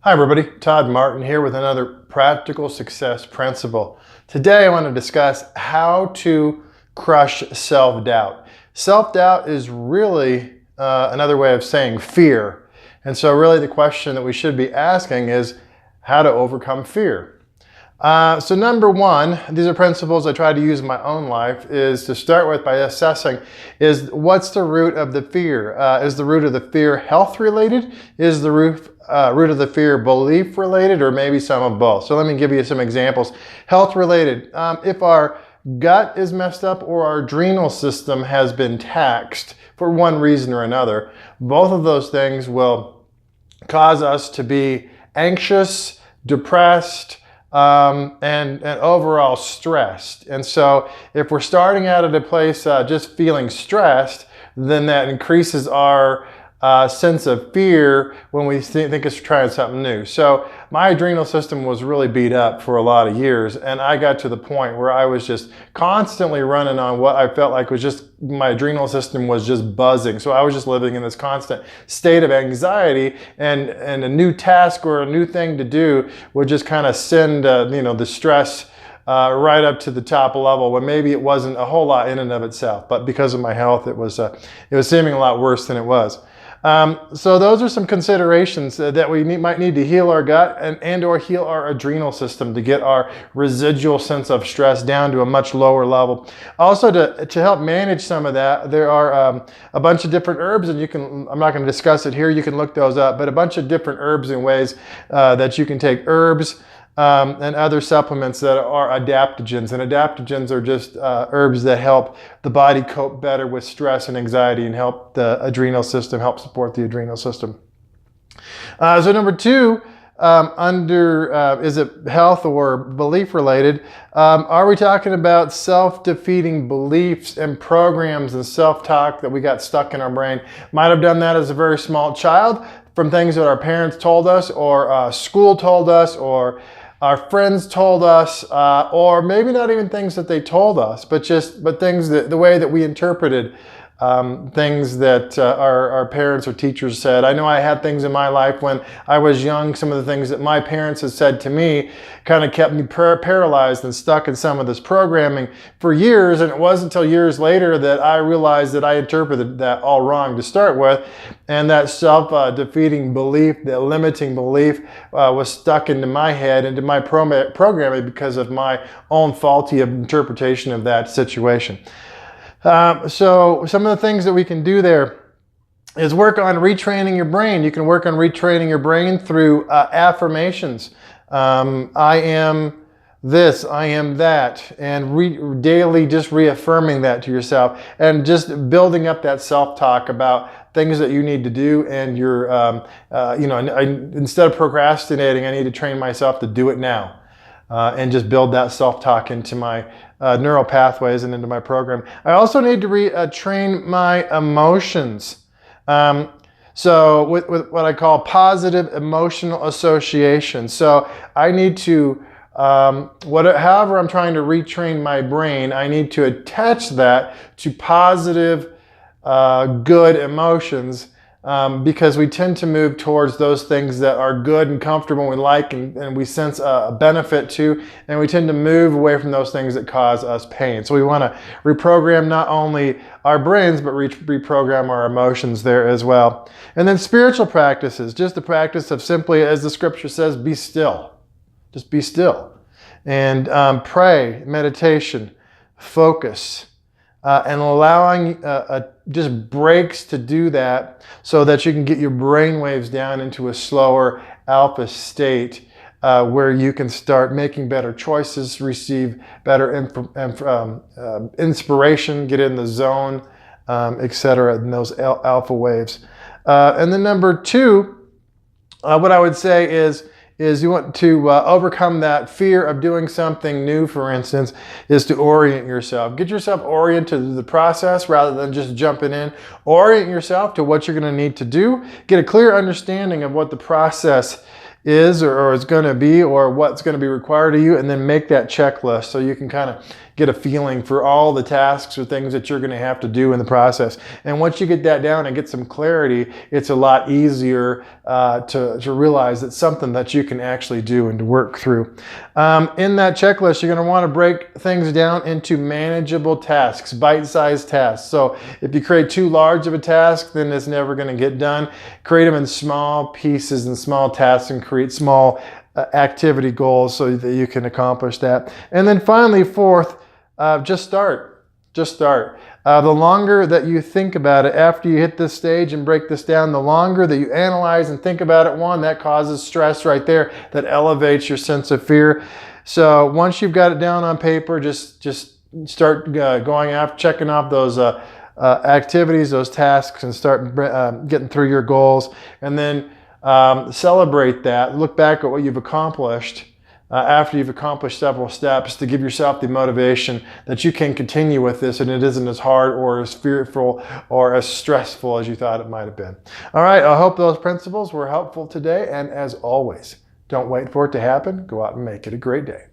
Hi everybody, Todd Martin here with another practical success principle. Today I want to discuss how to crush self-doubt. Self-doubt is really another way of saying fear. And so really the question that we should be asking is how to overcome fear. So number one, these are principles I try to use in my own life, is to start with by assessing is what's the root of the fear. Is the root of the fear health related? Is the root of the fear belief related, or maybe some of both? So let me give you some examples. Health related, if our gut is messed up or our adrenal system has been taxed for one reason or another, both of those things will cause us to be anxious, depressed, and overall stressed. And so if we're starting out at a place just feeling stressed, then that increases our sense of fear when we think it's trying something new. So my adrenal system was really beat up for a lot of years, and I got to the point where I was just constantly running on what I felt like was just, my adrenal system was just buzzing. So I was just living in this constant state of anxiety, and a new task or a new thing to do would just kind of send the stress right up to the top level, when maybe it wasn't a whole lot in and of itself, but because of my health, it was seeming a lot worse than it was. So those are some considerations that we might need to heal our gut and or heal our adrenal system to get our residual sense of stress down to a much lower level. Also, to help manage some of that, there are a bunch of different herbs, and I'm not going to discuss it here, you can look those up, but a bunch of different herbs and ways that you can take herbs and other supplements that are adaptogens. And adaptogens are just herbs that help the body cope better with stress and anxiety and help the adrenal system, help support the adrenal system. So number two, is it health or belief related? Are we talking about self-defeating beliefs and programs and self-talk that we got stuck in our brain? Might have done that as a very small child from things that our parents told us, or school told us, or our friends told us, or maybe not even things that they told us, but things that the way that we interpreted things that our parents or teachers said. I know I had things in my life when I was young, some of the things that my parents had said to me kind of kept me paralyzed and stuck in some of this programming for years, and it wasn't until years later that I realized that I interpreted that all wrong to start with, and that self-defeating belief, that limiting belief was stuck into my head, into my programming because of my own faulty interpretation of that situation. So some of the things that we can do there is work on retraining your brain. You can work on retraining your brain through affirmations. I am this, I am that, and daily just reaffirming that to yourself, and just building up that self-talk about things that you need to do, and instead of procrastinating, I need to train myself to do it now. And just build that self-talk into my neural pathways and into my program. I also need to retrain my emotions. So with what I call positive emotional association. So I need to, however I'm trying to retrain my brain, I need to attach that to positive, good emotions. Because we tend to move towards those things that are good and comfortable and we like and we sense a benefit to, and we tend to move away from those things that cause us pain. So we want to reprogram not only our brains, but reprogram our emotions there as well. And then spiritual practices, just the practice of simply, as the scripture says, be still. Just be still. And pray, meditation, focus. And allowing just breaks to do that, so that you can get your brain waves down into a slower alpha state where you can start making better choices, receive better inspiration, get in the zone, etc. in those alpha waves. And then number two, what I would say is you want to overcome that fear of doing something new, for instance, is to orient yourself. Get yourself oriented to the process rather than just jumping in. Orient yourself to what you're going to need to do. Get a clear understanding of what the process is or is going to be, or what's going to be required of you, and then make that checklist so you can kind of get a feeling for all the tasks or things that you're going to have to do in the process. And once you get that down and get some clarity, it's a lot easier to realize it's something that you can actually do and to work through. In that checklist, you're going to want to break things down into manageable tasks, bite-sized tasks. So if you create too large of a task, then it's never going to get done. Create them in small pieces and small tasks and create small activity goals so that you can accomplish that. And then finally, fourth, just start. Just start. The longer that you think about it after you hit this stage and break this down, the longer that you analyze and think about it, one, that causes stress right there, that elevates your sense of fear. So once you've got it down on paper, just start going after, checking off those activities, those tasks, and start getting through your goals. And then celebrate that. Look back at what you've accomplished after you've accomplished several steps to give yourself the motivation that you can continue with this and it isn't as hard or as fearful or as stressful as you thought it might have been. All right, I hope those principles were helpful today, and as always, don't wait for it to happen. Go out and make it a great day.